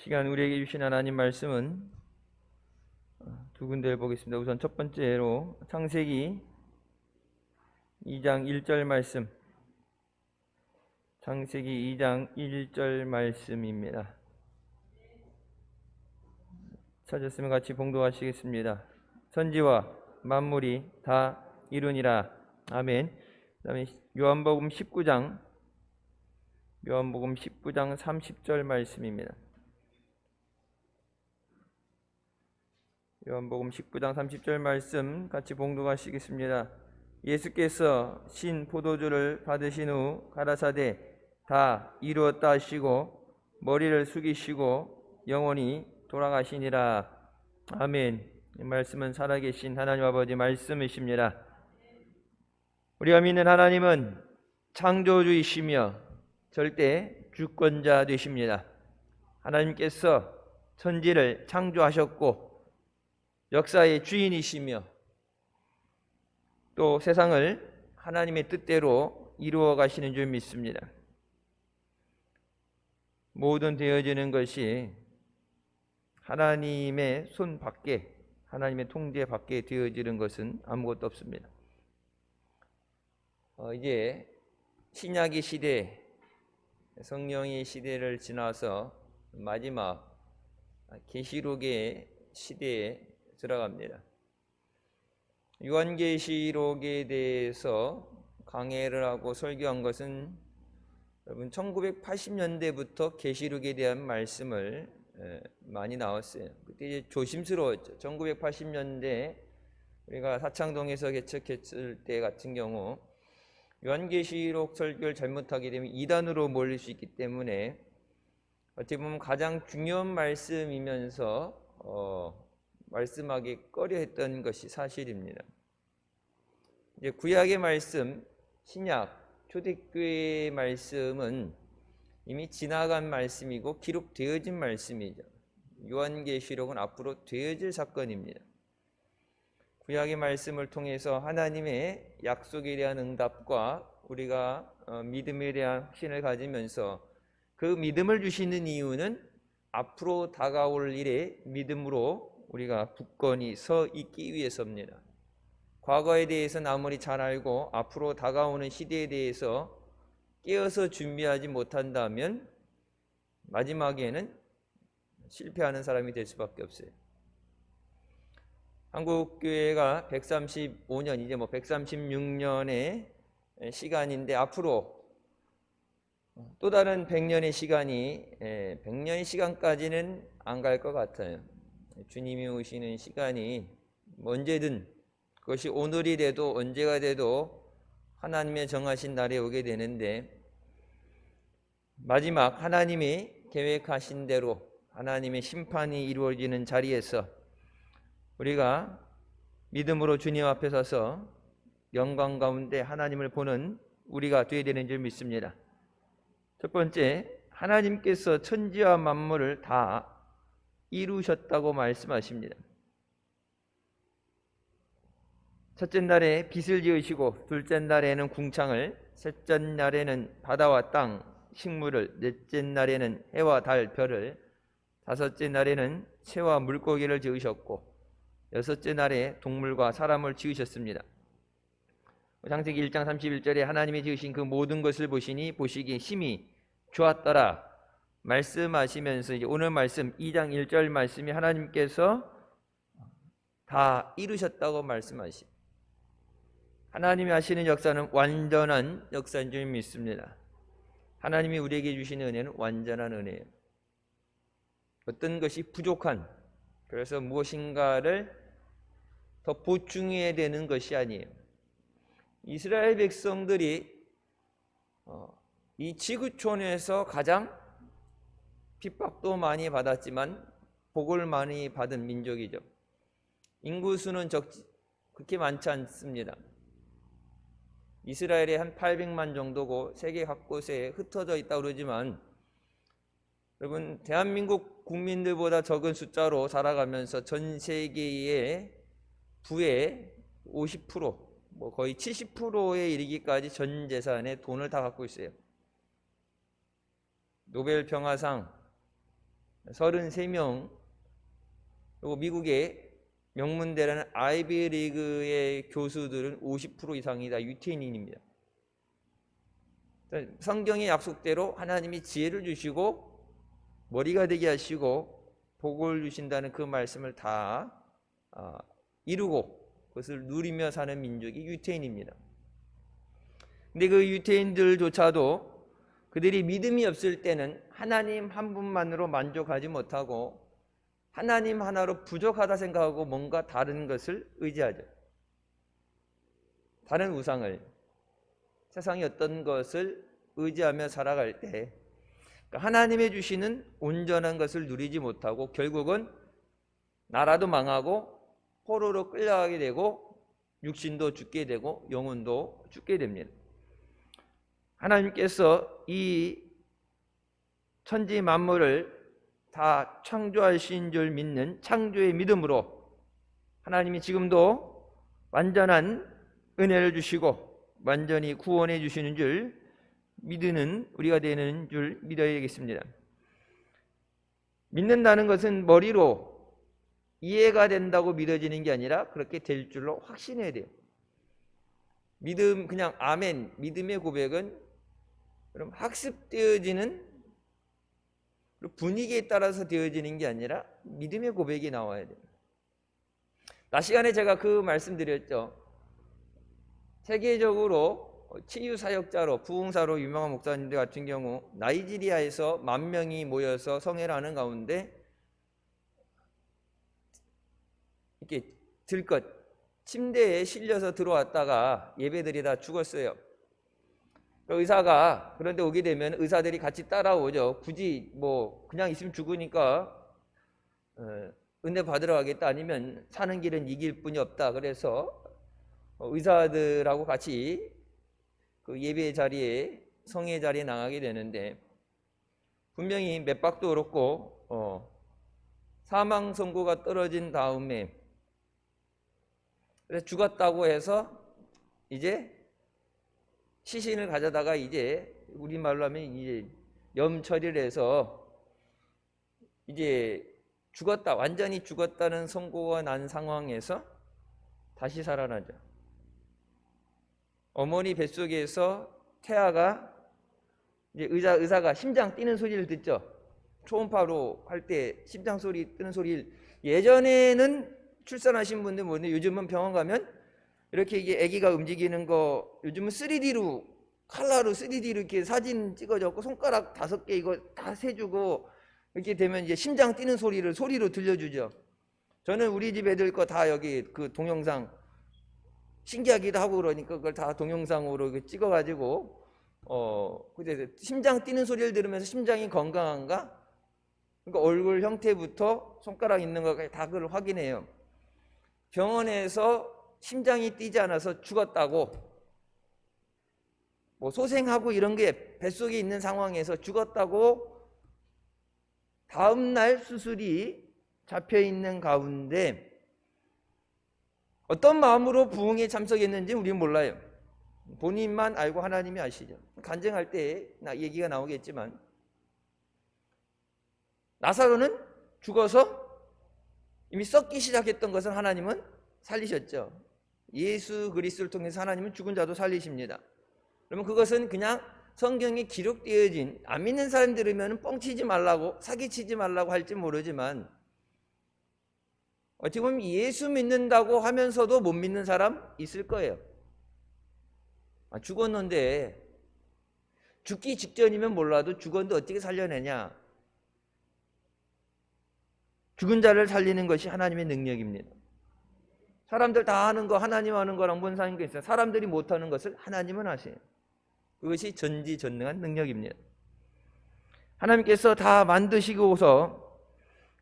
시간 우리에게 주신 하나님 말씀은 두 군데를 보겠습니다. 우선 첫 번째로 창세기 2장 1절 말씀, 창세기 2장 1절 말씀입니다. 찾았으면 같이 봉독하시겠습니다. 천지와 만물이 다 이루니라. 아멘. 그 다음에 요한복음 19장 30절 말씀입니다. 요한복음 19장 30절 말씀 같이 봉독하시겠습니다. 예수께서 신 포도주를 받으신 후 가라사대 다 이루었다 하시고 머리를 숙이시고 영원히 돌아가시니라. 아멘. 이 말씀은 살아계신 하나님 아버지 말씀이십니다. 우리가 믿는 하나님은 창조주이시며 절대 주권자 되십니다. 하나님께서 천지를 창조하셨고 역사의 주인이시며 또 세상을 하나님의 뜻대로 이루어 가시는 줄 믿습니다. 모든 되어지는 것이 하나님의 손 밖에, 하나님의 통제 밖에 되어지는 것은 아무것도 없습니다. 이제 신약의 시대, 성령의 시대를 지나서 마지막 계시록의 시대에 들어갑니다. 요한계시록에 대해서 강해를 하고 설교한 것은 여러분 1980년대부터 계시록에 대한 말씀을 많이 나왔어요. 그때 이제 조심스러웠죠. 1980년대 우리가 사창동에서 개척했을 때 같은 경우 요한계시록 설교를 잘못하게 되면 이단으로 몰릴 수 있기 때문에 어떻게 보면 가장 중요한 말씀이면서 말씀하기 꺼려했던 것이 사실입니다. 이제 구약의 말씀, 신약, 초대교회의 말씀은 이미 지나간 말씀이고 기록되어진 말씀이죠. 요한계시록은 앞으로 되어질 사건입니다. 구약의 말씀을 통해서 하나님의 약속에 대한 응답과 우리가 믿음에 대한 확신을 가지면서 그 믿음을 주시는 이유는 앞으로 다가올 일에 믿음으로 우리가 굳건히 서 있기 위해서입니다. 과거에 대해서는 아무리 잘 알고 앞으로 다가오는 시대에 대해서 깨어서 준비하지 못한다면 마지막에는 실패하는 사람이 될 수밖에 없어요. 한국교회가 135년, 이제 136년의 시간인데 앞으로 또 다른 100년의 시간이 100년의 시간까지는 안 갈 것 같아요. 주님이 오시는 시간이 언제든, 그것이 오늘이 돼도 언제가 돼도 하나님의 정하신 날에 오게 되는데 마지막 하나님이 계획하신 대로 하나님의 심판이 이루어지는 자리에서 우리가 믿음으로 주님 앞에 서서 영광 가운데 하나님을 보는 우리가 되어야 되는 줄 믿습니다. 첫 번째, 하나님께서 천지와 만물을 다 이루셨다고 말씀하십니다. 첫째 날에 빛을 지으시고 둘째 날에는 궁창을, 셋째 날에는 바다와 땅, 식물을, 넷째 날에는 해와 달, 별을, 다섯째 날에는 새와 물고기를 지으셨고 여섯째 날에 동물과 사람을 지으셨습니다. 창세기 1장 31절에 하나님이 지으신 그 모든 것을 보시기에 심히 좋았더라 말씀하시면서 이제 오늘 말씀 2장 1절 말씀이 하나님께서 다 이루셨다고 말씀하십니다. 하나님이 하시는 역사는 완전한 역사인 줄 믿습니다. 하나님이 우리에게 주시는 은혜는 완전한 은혜예요. 어떤 것이 부족한, 그래서 무엇인가를 더 보충해야 되는 것이 아니에요. 이스라엘 백성들이 이 지구촌에서 가장 핍박도 많이 받았지만 복을 많이 받은 민족이죠. 인구수는 그렇게 많지 않습니다. 이스라엘에 한 800만 정도고 세계 곳곳에 흩어져 있다고 그러지만 여러분 대한민국 국민들보다 적은 숫자로 살아가면서 전 세계의 부의 50%, 거의 70%에 이르기까지 전 재산에 돈을 다 갖고 있어요. 노벨 평화상 33명, 그리고 미국의 명문대라는 아이비리그의 교수들은 50% 이상이 다 유태인입니다. 성경의 약속대로 하나님이 지혜를 주시고 머리가 되게 하시고 복을 주신다는 그 말씀을 다 이루고 그것을 누리며 사는 민족이 유태인입니다. 근데 그 유태인들조차도 그들이 믿음이 없을 때는 하나님 한 분만으로 만족하지 못하고 하나님 하나로 부족하다 생각하고 뭔가 다른 것을 의지하죠. 다른 우상을, 세상의 어떤 것을 의지하며 살아갈 때 하나님의 주시는 온전한 것을 누리지 못하고 결국은 나라도 망하고 포로로 끌려가게 되고 육신도 죽게 되고 영혼도 죽게 됩니다. 하나님께서 이 천지 만물을 다 창조하신 줄 믿는 창조의 믿음으로 하나님이 지금도 완전한 은혜를 주시고 완전히 구원해 주시는 줄 믿는 우리가 되는 줄 믿어야 되겠습니다. 믿는다는 것은 머리로 이해가 된다고 믿어지는 게 아니라 그렇게 될 줄로 확신해야 돼요. 믿음, 그냥 아멘, 믿음의 고백은 그럼 학습되어지는 분위기에 따라서 되어지는 게 아니라 믿음의 고백이 나와야 돼요. 낮 시간에 제가 그 말씀드렸죠. 세계적으로 치유사역자로 부흥사로 유명한 목사님들 같은 경우 나이지리아에서 10,000명이 모여서 성회를 하는 가운데 이렇게 들것 침대에 실려서 들어왔다가 예배드리다 죽었어요. 의사가 그런데 오게 되면 의사들이 같이 따라오죠. 굳이 뭐 그냥 있으면 죽으니까 은혜 받으러 가겠다, 아니면 사는 길은 이길 뿐이 없다. 그래서 의사들하고 같이 그 예배 자리에, 성회 자리에 나가게 되는데 분명히 맥박도 그렇고 사망 선고가 떨어진 다음에 그래서 죽었다고 해서 이제 시신을 가져다가 이제 우리말로 하면 이제 염 처리를 해서 이제 죽었다, 완전히 죽었다는 선고가 난 상황에서 다시 살아나죠. 어머니 뱃속에서 태아가 이제 의사가 심장 뛰는 소리를 듣죠. 초음파로 할 때 심장 소리 뜨는 소리를, 예전에는 출산하신 분들 모르는데 요즘은 병원 가면 이렇게 이게 아기가 움직이는 거 요즘은 3D로 칼라로 3D로 이렇게 사진 찍어줬고 손가락 5개 이거 다 세주고 이렇게 되면 이제 심장 뛰는 소리를 소리로 들려주죠. 저는 우리 집 애들 거 다 여기 그 동영상 신기하기도 하고 그러니까 그걸 다 동영상으로 찍어가지고 근데 심장 뛰는 소리를 들으면서 심장이 건강한가? 그러니까 얼굴 형태부터 손가락 있는 거까지 다 그걸 확인해요. 병원에서 심장이 뛰지 않아서 죽었다고 뭐 소생하고 이런 게 뱃속에 있는 상황에서 죽었다고 다음날 수술이 잡혀있는 가운데 어떤 마음으로 부흥에 참석했는지 우리는 몰라요. 본인만 알고 하나님이 아시죠. 간증할 때 얘기가 나오겠지만 나사로는 죽어서 이미 썩기 시작했던 것을 하나님은 살리셨죠. 예수 그리스도를 통해서 하나님은 죽은 자도 살리십니다. 그러면 그것은 그냥 성경에 기록되어진, 안 믿는 사람 들으면 뻥치지 말라고, 사기치지 말라고 할지 모르지만 어떻게 보면 예수 믿는다고 하면서도 못 믿는 사람 있을 거예요. 죽었는데, 죽기 직전이면 몰라도 죽었는데 어떻게 살려내냐. 죽은 자를 살리는 것이 하나님의 능력입니다. 사람들 다 하는 거, 하나님 하는 거랑 뭔 상관이 있어요. 사람들이 못하는 것을 하나님은 하세요. 그것이 전지전능한 능력입니다. 하나님께서 다 만드시고서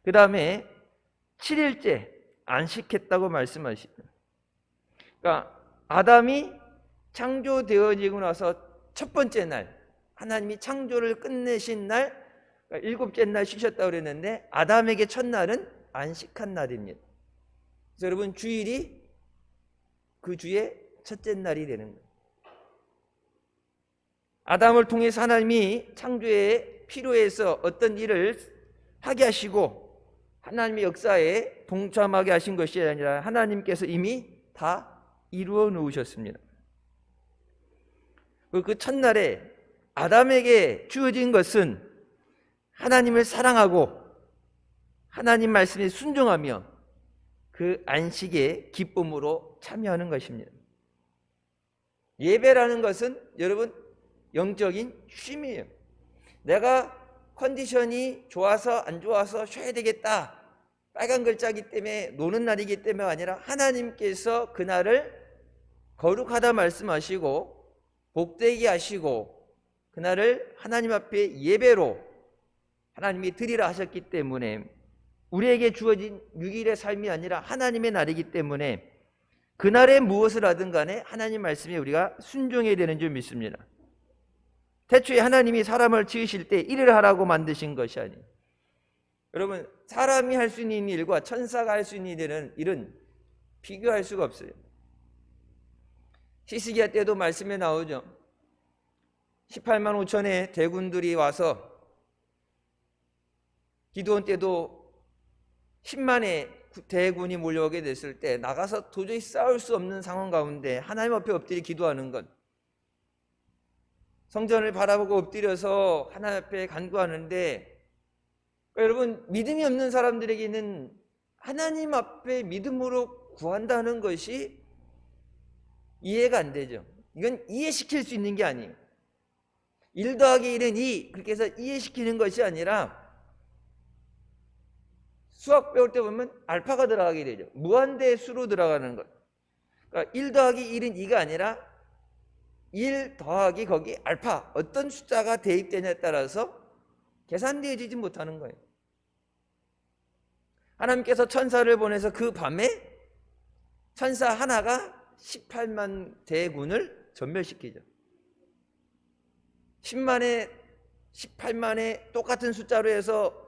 그 다음에 7일째 안식했다고 말씀하십니다. 그러니까 아담이 창조되어지고 나서 첫 번째 날, 하나님이 창조를 끝내신 날, 그러니까 일곱째 날 쉬셨다고 그랬는데 아담에게 첫날은 안식한 날입니다. 그래서 여러분 주일이 그 주의 첫째 날이 되는 거예요. 아담을 통해서 하나님이 창조에 필요해서 어떤 일을 하게 하시고 하나님의 역사에 동참하게 하신 것이 아니라 하나님께서 이미 다 이루어 놓으셨습니다. 그 첫날에 아담에게 주어진 것은 하나님을 사랑하고 하나님 말씀에 순종하며 그 안식의 기쁨으로 참여하는 것입니다. 예배라는 것은 여러분 영적인 쉼이에요. 내가 컨디션이 좋아서 안 좋아서 쉬어야 되겠다, 빨간 글자기 때문에 노는 날이기 때문에 아니라 하나님께서 그날을 거룩하다 말씀하시고 복되게 하시고 그날을 하나님 앞에 예배로 하나님이 드리라 하셨기 때문에 우리에게 주어진 6일의 삶이 아니라 하나님의 날이기 때문에 그날에 무엇을 하든 간에 하나님 말씀에 우리가 순종해야 되는 줄 믿습니다. 태초에 하나님이 사람을 지으실 때 일을 하라고 만드신 것이 아니에요. 여러분, 사람이 할 수 있는 일과 천사가 할 수 있는 일은 비교할 수가 없어요. 히스기야 때도 말씀에 나오죠. 18만 5천의 대군들이 와서, 기드온 때도 10만의 대군이 몰려오게 됐을 때 나가서 도저히 싸울 수 없는 상황 가운데 하나님 앞에 엎드려 기도하는 것, 성전을 바라보고 엎드려서 하나님 앞에 간구하는데, 여러분, 믿음이 없는 사람들에게는 하나님 앞에 믿음으로 구한다는 것이 이해가 안 되죠. 이건 이해시킬 수 있는 게 아니에요. 1 더하기 1은 2, 그렇게 해서 이해시키는 것이 아니라, 수학 배울 때 보면 알파가 들어가게 되죠. 무한대 수로 들어가는 것. 그러니까 1 더하기 1은 2가 아니라 1 더하기 거기 알파, 어떤 숫자가 대입되냐에 따라서 계산되어지지 못하는 거예요. 하나님께서 천사를 보내서 그 밤에 천사 하나가 18만 대군을 전멸시키죠. 10만에 18만에 똑같은 숫자로 해서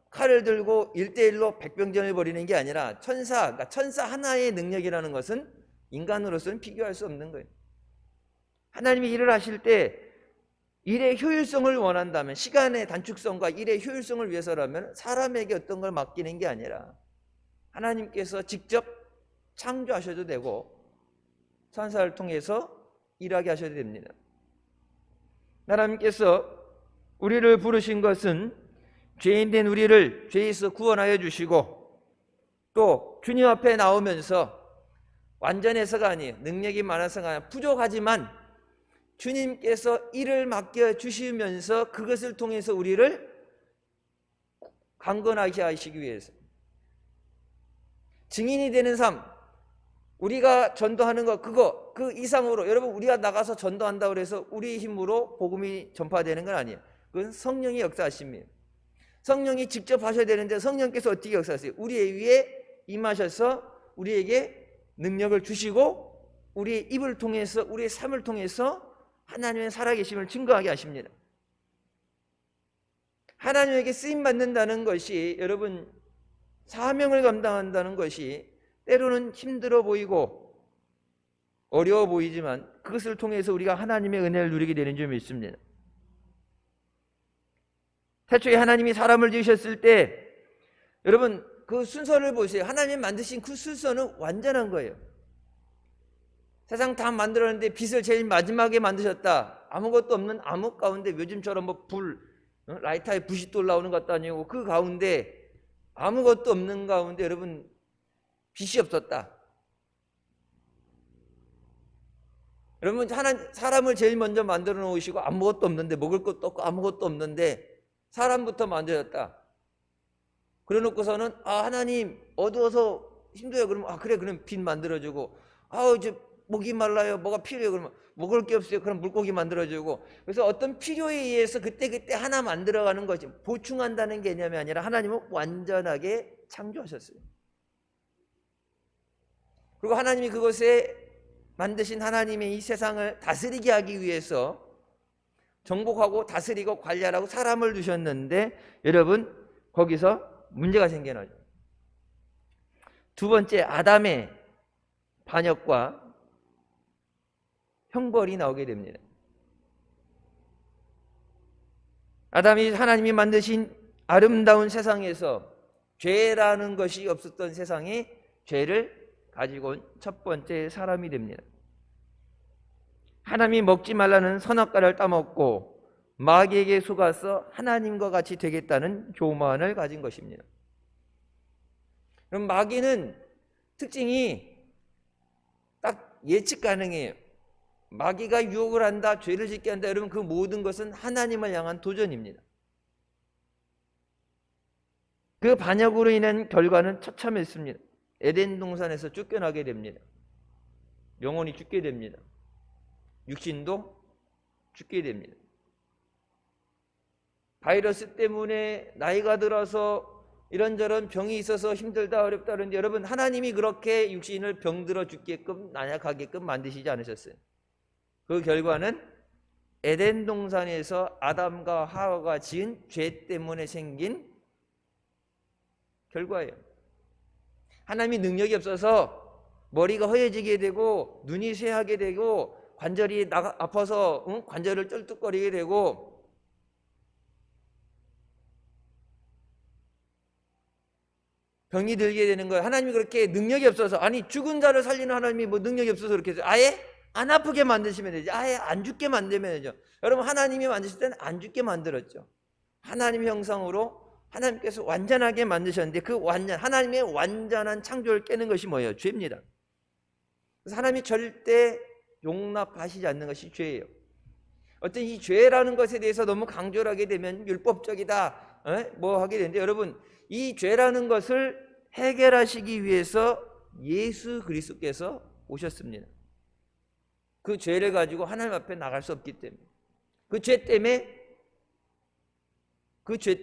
칼을 들고 1대1로 백병전을 벌이는 게 아니라 그러니까 천사 하나의 능력이라는 것은 인간으로서는 비교할 수 없는 거예요. 하나님이 일을 하실 때 일의 효율성을 원한다면, 시간의 단축성과 일의 효율성을 위해서라면 사람에게 어떤 걸 맡기는 게 아니라 하나님께서 직접 창조하셔도 되고 천사를 통해서 일하게 하셔도 됩니다. 하나님께서 우리를 부르신 것은 죄인된 우리를 죄에서 구원하여 주시고, 또 주님 앞에 나오면서 완전해서가 아니에요, 능력이 많아서가 아니라 부족하지만 주님께서 일을 맡겨주시면서 그것을 통해서 우리를 강건하게 하시기 위해서 증인이 되는 삶, 우리가 전도하는 것, 그 이상으로, 여러분, 우리가 나가서 전도한다고 해서 우리 힘으로 복음이 전파되는 건 아니에요. 그건 성령의 역사하심이에요. 성령이 직접 하셔야 되는데 성령께서 어떻게 역사하세요? 우리 위에 임하셔서 우리에게 능력을 주시고 우리의 입을 통해서, 우리의 삶을 통해서 하나님의 살아계심을 증거하게 하십니다. 하나님에게 쓰임받는다는 것이, 여러분, 사명을 감당한다는 것이 때로는 힘들어 보이고 어려워 보이지만 그것을 통해서 우리가 하나님의 은혜를 누리게 되는 줄 믿습니다. 태초에 하나님이 사람을 지으셨을 때, 여러분, 그 순서를 보세요. 하나님이 만드신 그 순서는 완전한 거예요. 세상 다 만들었는데 빛을 제일 마지막에 만드셨다. 아무것도 없는 암흑 가운데, 요즘처럼 뭐 라이터에 불이 또 올라오는 것도 아니고 그 가운데, 아무것도 없는 가운데 여러분 빛이 없었다. 여러분, 사람을 제일 먼저 만들어 놓으시고 아무것도 없는데, 먹을 것도 없고 아무것도 없는데 사람부터 만드셨다. 그래 놓고서는 하나님 어두워서 힘들어요. 그러면 그래, 그럼 빛 만들어주고, 이제 목이 말라요, 뭐가 필요해요. 그러면 먹을 게 없어요. 그럼 물고기 만들어주고. 그래서 어떤 필요에 의해서 그때 하나 만들어가는 거지, 보충한다는 개념이 아니라 하나님은 완전하게 창조하셨어요. 그리고 하나님이 그것에 만드신 하나님의 이 세상을 다스리게 하기 위해서 정복하고 다스리고 관리하라고 사람을 두셨는데, 여러분, 거기서 문제가 생겨나죠. 두 번째, 아담의 반역과 형벌이 나오게 됩니다. 하나님이 만드신 아름다운 세상에서 죄라는 것이 없었던 세상에 죄를 가지고 온 첫 번째 사람이 됩니다. 하나님이 먹지 말라는 선악과를 따먹고 마귀에게 속아서 하나님과 같이 되겠다는 교만을 가진 것입니다. 그럼 마귀는 특징이 딱 예측 가능해요. 마귀가 유혹을 한다, 죄를 짓게 한다. 여러분, 그 모든 것은 하나님을 향한 도전입니다. 그 반역으로 인한 결과는 처참했습니다. 에덴 동산에서 쫓겨나게 됩니다. 영혼이 죽게 됩니다. 육신도 죽게 됩니다. 바이러스 때문에 나이가 들어서 이런저런 병이 있어서 힘들다 어렵다 그러는데 여러분, 하나님이 그렇게 육신을 병들어 죽게끔 나약하게끔 만드시지 않으셨어요. 그 결과는 에덴 동산에서 아담과 하와가 지은 죄 때문에 생긴 결과예요. 하나님이 능력이 없어서 머리가 허해지게 되고 눈이 쇠하게 되고 관절이 아파서 관절을 쩔뚝거리게 되고 병이 들게 되는 거예요. 하나님이 그렇게 능력이 없어서, 아니 죽은 자를 살리는 하나님이 뭐 능력이 없어서 그렇게 해서 아예 안 아프게 만드시면 되지, 아예 안 죽게 만들면 되죠. 여러분, 하나님이 만드실 때는 안 죽게 만들었죠. 하나님 형상으로 하나님께서 완전하게 만드셨는데 그 하나님의 완전한 창조를 깨는 것이 뭐예요? 죄입니다. 그래서 하나님이 절대 용납하시지 않는 것이 죄예요. 어떤 이 죄라는 것에 대해서 너무 강조를 하게 되면 율법적이다 뭐 하게 되는데, 여러분, 이 죄라는 것을 해결하시기 위해서 예수 그리스도께서 오셨습니다. 그 죄를 가지고 하나님 앞에 나갈 수 없기 때문에, 그 죄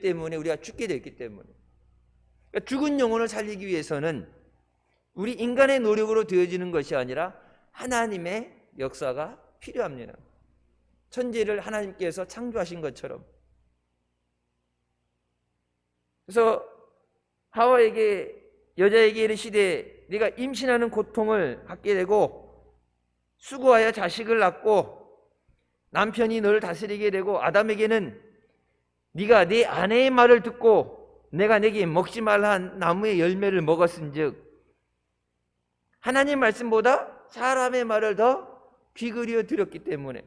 때문에 우리가 죽게 됐기 때문에, 그러니까 죽은 영혼을 살리기 위해서는 우리 인간의 노력으로 되어지는 것이 아니라 하나님의 역사가 필요합니다. 천지를 하나님께서 창조하신 것처럼. 그래서 하와에게, 여자에게 이르시되 네가 임신하는 고통을 갖게 되고 수고하여 자식을 낳고 남편이 너를 다스리게 되고, 아담에게는 네가 네 아내의 말을 듣고 내가 네게 먹지 말라 한 나무의 열매를 먹었은즉 하나님 말씀보다 사람의 말을 더 귀그리어 들었기 때문에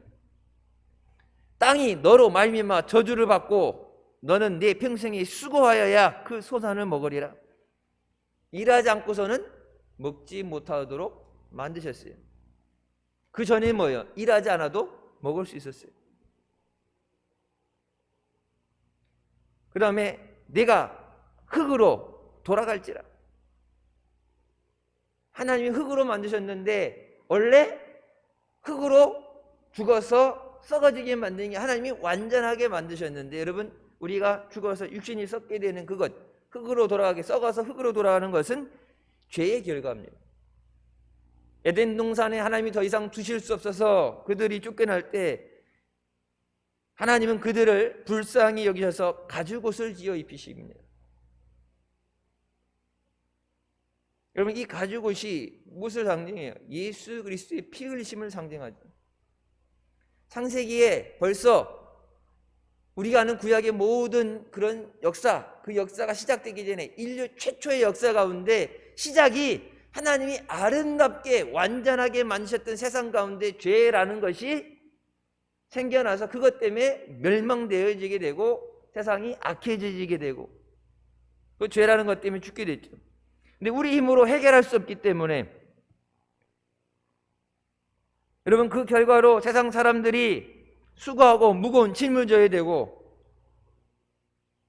땅이 너로 말미암아 저주를 받고 너는 네 평생에 수고하여야 그 소산을 먹으리라. 일하지 않고서는 먹지 못하도록 만드셨어요. 그 전에 뭐예요? 일하지 않아도 먹을 수 있었어요. 그 다음에 내가 흙으로 돌아갈지라. 하나님이 흙으로 만드셨는데 원래 흙으로 죽어서 썩어지게 만드는 게 하나님이 완전하게 만드셨는데, 여러분, 우리가 죽어서 육신이 썩게 되는 그것, 흙으로 돌아가게 썩어서 흙으로 돌아가는 것은 죄의 결과입니다. 에덴 동산에 하나님이 더 이상 두실 수 없어서 그들이 쫓겨날 때 하나님은 그들을 불쌍히 여기셔서 가죽옷을 지어 입히십니다. 여러분, 이 가죽옷이 무엇을 상징해요? 예수 그리스도의 피 흘리심을 상징하죠. 창세기에 벌써 우리가 아는 구약의 모든 그런 역사, 그 역사가 시작되기 전에 인류 최초의 역사 가운데 시작이 하나님이 아름답게 완전하게 만드셨던 세상 가운데 죄라는 것이 생겨나서 그것 때문에 멸망되어지게 되고 세상이 악해지게 되고 그 죄라는 것 때문에 죽게 됐죠. 근데 우리 힘으로 해결할 수 없기 때문에, 여러분, 그 결과로 세상 사람들이 수고하고 무거운 짐을 져야 되고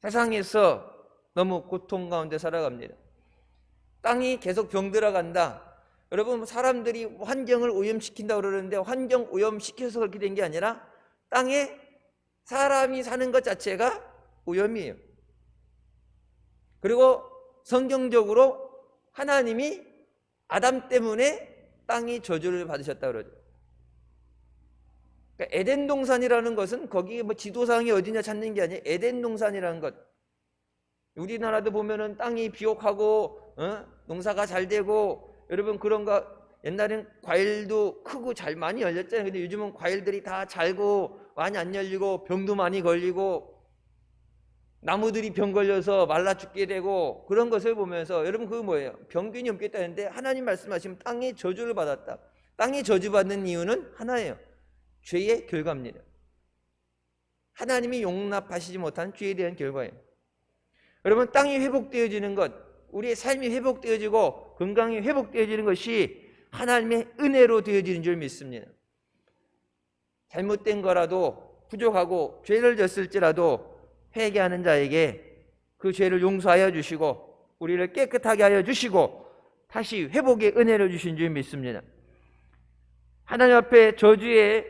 세상에서 너무 고통 가운데 살아갑니다. 땅이 계속 병들어 간다. 여러분, 사람들이 환경을 오염시킨다고 그러는데 환경 오염시켜서 그렇게 된 게 아니라 땅에 사람이 사는 것 자체가 오염이에요. 그리고 성경적으로 하나님이 아담 때문에 땅이 저주를 받으셨다 그러죠. 그러니까 에덴 동산이라는 것은 거기 뭐 지도상이 어디냐 찾는 게 아니에요. 에덴 동산이라는 것. 우리나라도 보면은 땅이 비옥하고 농사가 잘 되고, 여러분 그런 거, 옛날엔 과일도 크고 잘 많이 열렸잖아요. 근데 요즘은 과일들이 다 잘고 많이 안 열리고 병도 많이 걸리고 나무들이 병 걸려서 말라 죽게 되고 그런 것을 보면서 여러분 그거 뭐예요? 병균이 없겠다는데 하나님 말씀하시면 땅에 저주를 받았다. 땅에 저주받는 이유는 하나예요. 죄의 결과입니다. 하나님이 용납하시지 못한 죄에 대한 결과예요. 여러분 땅이 회복되어지는 것, 우리의 삶이 회복되어지고 건강이 회복되어지는 것이 하나님의 은혜로 되어지는 줄 믿습니다. 잘못된 거라도 부족하고 죄를 졌을지라도 회개하는 자에게 그 죄를 용서하여 주시고 우리를 깨끗하게 하여 주시고 다시 회복의 은혜를 주신 줄 믿습니다. 하나님 앞에 저주의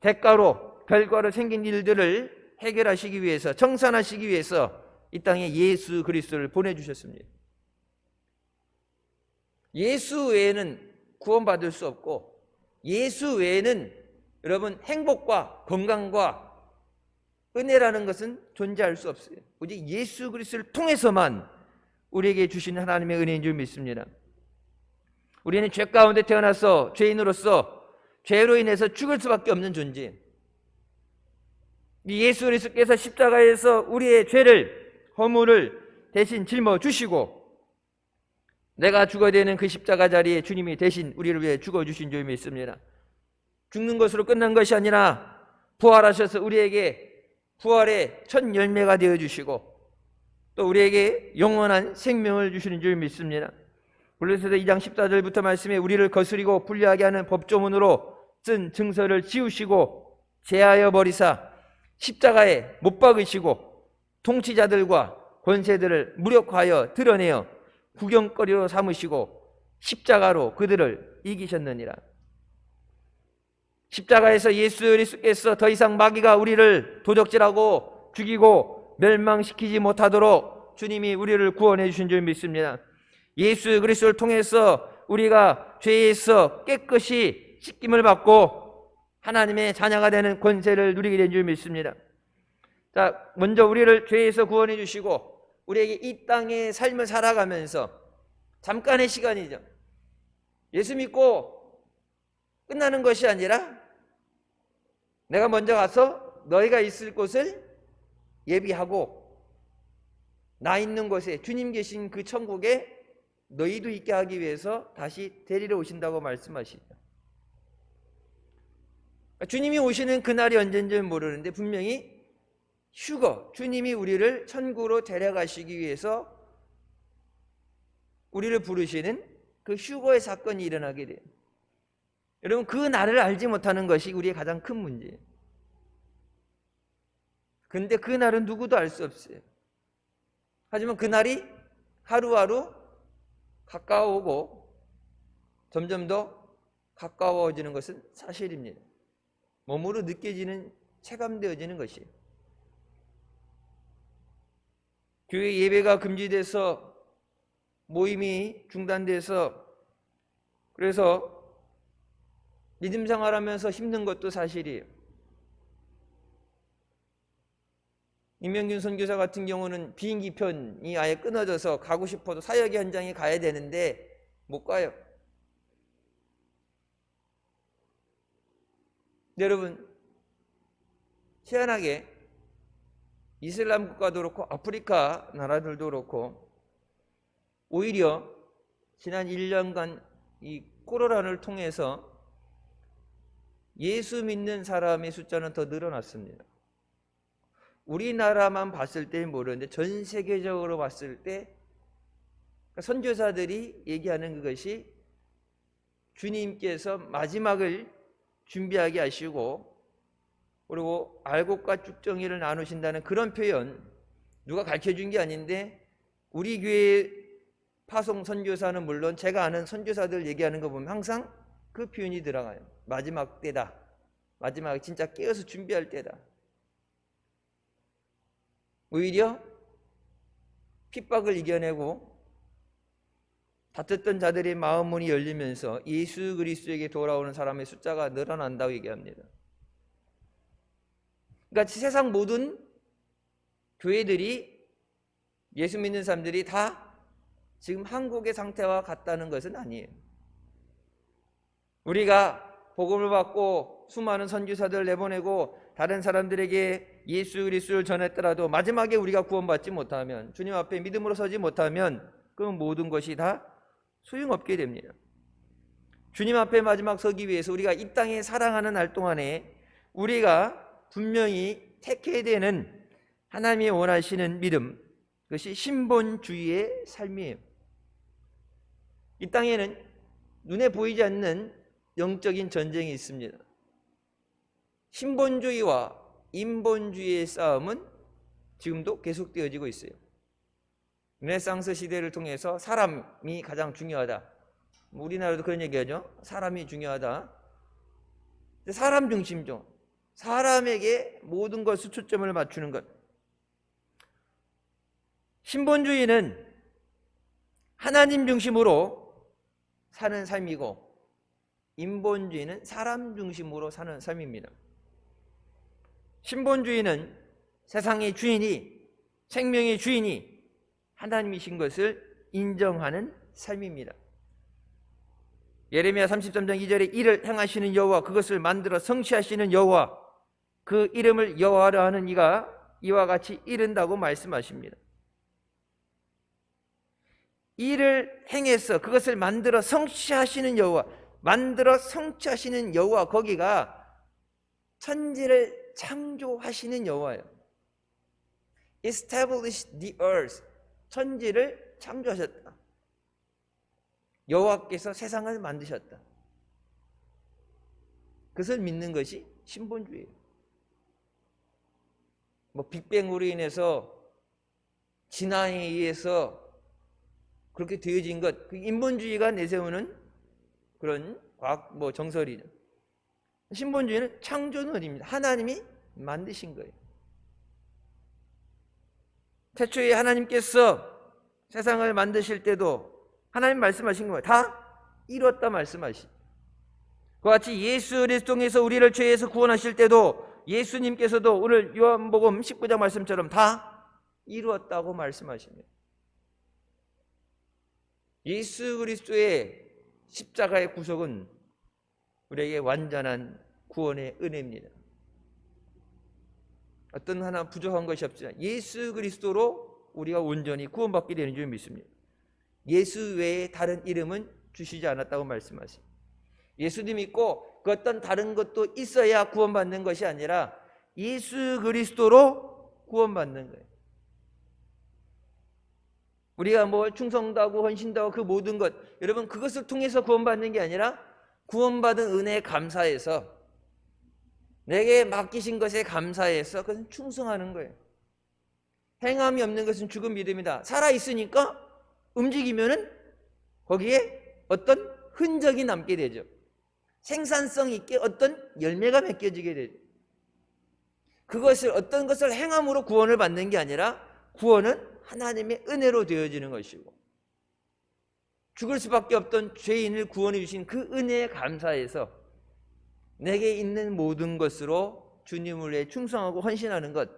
대가로 결과로 생긴 일들을 해결하시기 위해서 청산하시기 위해서 이 땅에 예수 그리스도를 보내주셨습니다. 예수 외에는 구원받을 수 없고 예수 외에는 여러분 행복과 건강과 은혜라는 것은 존재할 수 없어요. 오직 예수 그리스도를 통해서만 우리에게 주시는 하나님의 은혜인 줄 믿습니다. 우리는 죄 가운데 태어나서 죄인으로서 죄로 인해서 죽을 수밖에 없는 존재. 예수 그리스도께서 십자가에서 우리의 죄를 허물을 대신 짊어주시고 내가 죽어야 되는 그 십자가 자리에 주님이 대신 우리를 위해 죽어주신 줄 믿습니다. 죽는 것으로 끝난 것이 아니라 부활하셔서 우리에게 부활의 첫 열매가 되어주시고 또 우리에게 영원한 생명을 주시는 줄 믿습니다. 골로새서 2장 14절부터 말씀에 우리를 거스리고 불리하게 하는 법조문으로 쓴 증서를 지우시고 제하여 버리사 십자가에 못 박으시고 통치자들과 권세들을 무력화하여 드러내어 구경거리로 삼으시고 십자가로 그들을 이기셨느니라. 십자가에서 예수 그리스도께서 더 이상 마귀가 우리를 도적질하고 죽이고 멸망시키지 못하도록 주님이 우리를 구원해 주신 줄 믿습니다. 예수 그리스도를 통해서 우리가 죄에서 깨끗이 씻김을 받고 하나님의 자녀가 되는 권세를 누리게 된 줄 믿습니다. 자, 먼저 우리를 죄에서 구원해 주시고 우리에게 이 땅의 삶을 살아가면서 잠깐의 시간이죠. 예수 믿고 끝나는 것이 아니라 내가 먼저 가서 너희가 있을 곳을 예비하고 나 있는 곳에 주님 계신 그 천국에 너희도 있게 하기 위해서 다시 데리러 오신다고 말씀하시죠. 주님이 오시는 그날이 언젠지는 모르는데 분명히 휴거, 주님이 우리를 천국으로 데려가시기 위해서 우리를 부르시는 그 휴거의 사건이 일어나게 돼요. 여러분 그 날을 알지 못하는 것이 우리의 가장 큰 문제예요. 그런데 그 날은 누구도 알 수 없어요. 하지만 그 날이 하루하루 가까워오고 점점 더 가까워지는 것은 사실입니다. 몸으로 느껴지는 체감되어지는 것이에요. 교회 예배가 금지돼서 모임이 중단돼서 그래서 믿음 생활하면서 힘든 것도 사실이에요. 임명균 선교사 같은 경우는 비행기 편이 아예 끊어져서 가고 싶어도 사역의 현장에 가야 되는데 못 가요. 여러분 희한하게 이슬람 국가도 그렇고 아프리카 나라들도 그렇고 오히려 지난 1년간 이 코로나를 통해서 예수 믿는 사람의 숫자는 더 늘어났습니다. 우리나라만 봤을 때 모르는데 전 세계적으로 봤을 때 선교사들이 얘기하는 그것이 주님께서 마지막을 준비하게 하시고 그리고 알곡과 쭉정이를 나누신다는 그런 표현, 누가 가르쳐준 게 아닌데 우리 교회 파송 선교사는 물론 제가 아는 선교사들 얘기하는 거 보면 항상 그 표현이 들어가요. 마지막 때다. 마지막에 진짜 깨어서 준비할 때다. 오히려 핍박을 이겨내고 다퉜던 자들의 마음 문이 열리면서 예수 그리스도에게 돌아오는 사람의 숫자가 늘어난다고 얘기합니다. 그러니까 세상 모든 교회들이 예수 믿는 사람들이 다 지금 한국의 상태와 같다는 것은 아니에요. 우리가 복음을 받고 수많은 선교사들을 내보내고 다른 사람들에게 예수 그리스도를 전했더라도 마지막에 우리가 구원받지 못하면, 주님 앞에 믿음으로 서지 못하면 그 모든 것이 다 소용없게 됩니다. 주님 앞에 마지막 서기 위해서 우리가 이 땅에 살아가는 날 동안에 우리가 분명히 택해야 되는 하나님이 원하시는 믿음, 그것이 신본주의의 삶이에요. 이 땅에는 눈에 보이지 않는 영적인 전쟁이 있습니다. 신본주의와 인본주의의 싸움은 지금도 계속되어지고 있어요. 르네상스 시대를 통해서 사람이 가장 중요하다. 우리나라도 그런 얘기하죠. 사람이 중요하다. 사람 중심적, 사람에게 모든 것을 초점을 맞추는 것. 신본주의는 하나님 중심으로 사는 삶이고, 인본주의는 사람 중심으로 사는 삶입니다. 신본주의는 세상의 주인이, 생명의 주인이 하나님이신 것을 인정하는 삶입니다. 예레미야 33장 2절에 이를 행하시는 여호와, 그것을 만들어 성취하시는 여호와, 그 이름을 여호와라 하는 이가 이와 같이 이른다고 말씀하십니다. 이를 행해서 그것을 만들어 성취하시는 여호와, 만들어 성취하시는 여호와, 거기가 천지를 창조하시는 여호와예요. Establish the earth, 천지를 창조하셨다. 여호와께서 세상을 만드셨다. 그것을 믿는 것이 신본주의예요. 빅뱅으로 인해서 진화에 의해서 그렇게 되어진 것, 그 인본주의가 내세우는 그런 과학 정설이죠. 신본주의는 창조론입니다. 하나님이 만드신 거예요. 태초에 하나님께서 세상을 만드실 때도 하나님 말씀하신 거예요. 다 이뤘다 말씀하시. 그와 같이 예수 그리스도 통해서 우리를 죄에서 구원하실 때도 예수님께서도 오늘 요한복음 19장 말씀처럼 다 이루었다고 말씀하십니다. 예수 그리스도의 십자가의 구속은 우리에게 완전한 구원의 은혜입니다. 어떤 하나 부족한 것이 없지만 예수 그리스도로 우리가 온전히 구원받게 되는 줄 믿습니다. 예수 외에 다른 이름은 주시지 않았다고 말씀하십니다. 예수님 믿고 그 어떤 다른 것도 있어야 구원받는 것이 아니라 예수 그리스도로 구원받는 거예요. 우리가 충성도 하고 헌신도 하고 그 모든 것, 여러분 그것을 통해서 구원받는 게 아니라 구원받은 은혜에 감사해서, 내게 맡기신 것에 감사해서 그것은 충성하는 거예요. 행함이 없는 것은 죽은 믿음이다. 살아있으니까 움직이면은 거기에 어떤 흔적이 남게 되죠. 생산성 있게 어떤 열매가 맺겨지게 되죠. 그것을 어떤 것을 행함으로 구원을 받는 게 아니라 구원은 하나님의 은혜로 되어지는 것이고, 죽을 수밖에 없던 죄인을 구원해 주신 그 은혜에 감사해서 내게 있는 모든 것으로 주님을 위해 충성하고 헌신하는 것,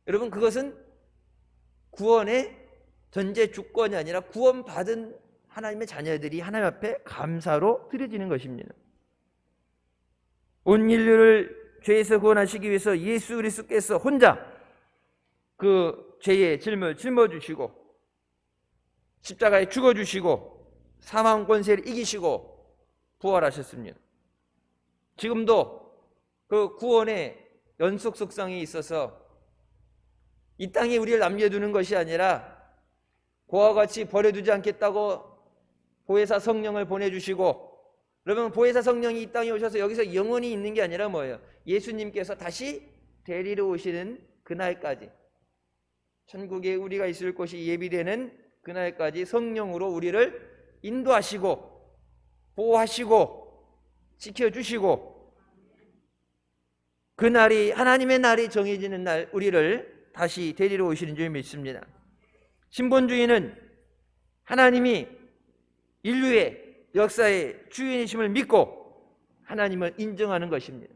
여러분 그것은 구원의 전제 조건이 아니라 구원받은 하나님의 자녀들이 하나님 앞에 감사로 드려지는 것입니다. 온 인류를 죄에서 구원하시기 위해서 예수 그리스도께서 혼자 그 죄의 짐을 짊어주시고 십자가에 죽어주시고 사망 권세를 이기시고 부활하셨습니다. 지금도 그 구원의 연속 속성이 있어서 이 땅에 우리를 남겨두는 것이 아니라 그와 같이 버려두지 않겠다고 보혜사 성령을 보내주시고, 그러면 보혜사 성령이 이 땅에 오셔서 여기서 영원히 있는 게 아니라 뭐예요? 예수님께서 다시 데리러 오시는 그날까지, 천국에 우리가 있을 곳이 예비되는 그날까지 성령으로 우리를 인도하시고 보호하시고 지켜주시고, 그날이 하나님의 날이 정해지는 날 우리를 다시 데리러 오시는 줄 믿습니다. 신본주의는 하나님이 인류의 역사의 주인이심을 믿고 하나님을 인정하는 것입니다.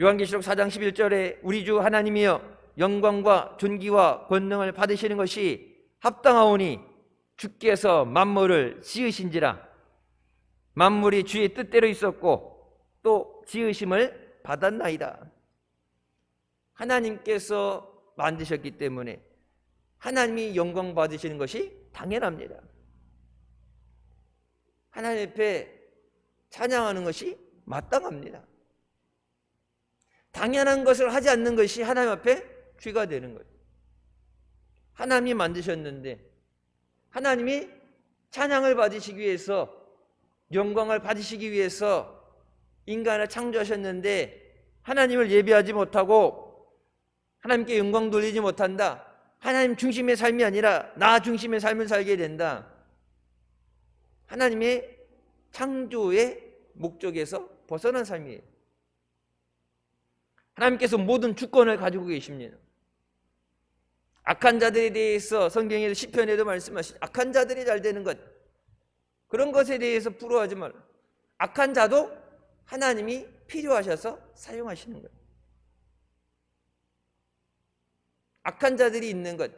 요한계시록 4장 11절에 우리 주 하나님이여 영광과 존귀와 권능을 받으시는 것이 합당하오니 주께서 만물을 지으신지라. 만물이 주의 뜻대로 있었고 또 지으심을 받았나이다. 하나님께서 만드셨기 때문에 하나님이 영광 받으시는 것이 당연합니다. 하나님 앞에 찬양하는 것이 마땅합니다. 당연한 것을 하지 않는 것이 하나님 앞에 죄가 되는 거예요. 하나님이 만드셨는데 하나님이 찬양을 받으시기 위해서, 영광을 받으시기 위해서 인간을 창조하셨는데 하나님을 예배하지 못하고 하나님께 영광 돌리지 못한다. 하나님 중심의 삶이 아니라 나 중심의 삶을 살게 된다. 하나님의 창조의 목적에서 벗어난 삶이에요. 하나님께서 모든 주권을 가지고 계십니다. 악한 자들에 대해서 성경에도 시편에도 말씀하신 악한 자들이 잘 되는 것, 그런 것에 대해서 부러워하지 말라. 악한 자도 하나님이 필요하셔서 사용하시는 거예요. 악한 자들이 있는 것,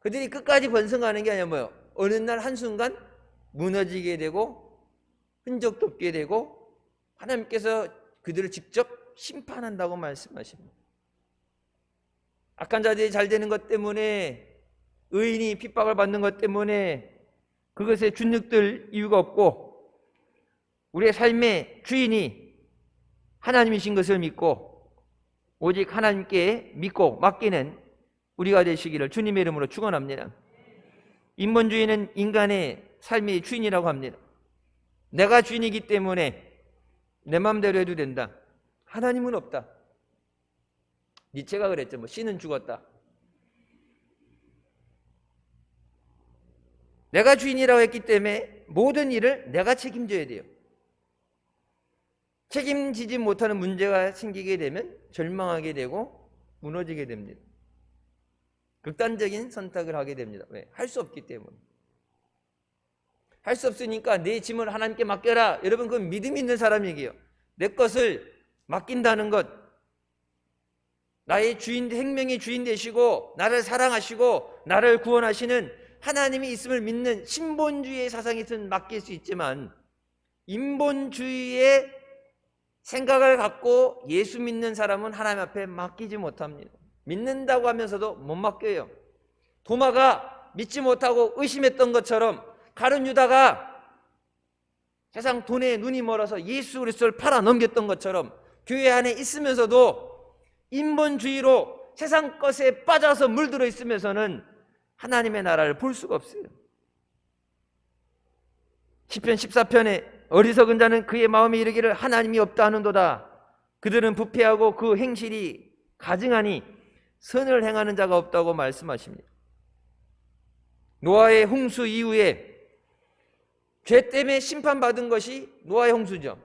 그들이 끝까지 번성하는 게 아니라 뭐예요? 어느 날 한순간 무너지게 되고 흔적도 없게 되고 하나님께서 그들을 직접 심판한다고 말씀하십니다. 악한 자들이 잘 되는 것 때문에, 의인이 핍박을 받는 것 때문에 그것에 주눅들 이유가 없고, 우리의 삶의 주인이 하나님이신 것을 믿고 오직 하나님께 믿고 맡기는 우리가 되시기를 주님의 이름으로 축원합니다. 인본주의는 인간의 삶의 주인이라고 합니다. 내가 주인이기 때문에 내 마음대로 해도 된다. 하나님은 없다. 니체가 그랬죠. 뭐 신은 죽었다. 내가 주인이라고 했기 때문에 모든 일을 내가 책임져야 돼요. 책임지지 못하는 문제가 생기게 되면 절망하게 되고 무너지게 됩니다. 극단적인 선택을 하게 됩니다. 왜? 할 수 없기 때문에. 할 수 없으니까 내 짐을 하나님께 맡겨라. 여러분, 그건 믿음 있는 사람이에요. 내 것을 맡긴다는 것, 나의 주인, 생명의 주인 되시고 나를 사랑하시고 나를 구원하시는 하나님이 있음을 믿는 신본주의의 사상에서는 맡길 수 있지만, 인본주의의 생각을 갖고 예수 믿는 사람은 하나님 앞에 맡기지 못합니다. 믿는다고 하면서도 못 맡겨요. 도마가 믿지 못하고 의심했던 것처럼, 가룟 유다가 세상 돈에 눈이 멀어서 예수 그리스도를 팔아 넘겼던 것처럼, 교회 안에 있으면서도 인본주의로 세상 것에 빠져서 물들어 있으면서는 하나님의 나라를 볼 수가 없어요. 시편 14편에 어리석은 자는 그의 마음에 이르기를 하나님이 없다 하는도다. 그들은 부패하고 그 행실이 가증하니 선을 행하는 자가 없다고 말씀하십니다. 노아의 홍수 이후에 죄 때문에 심판받은 것이 노아의 홍수죠.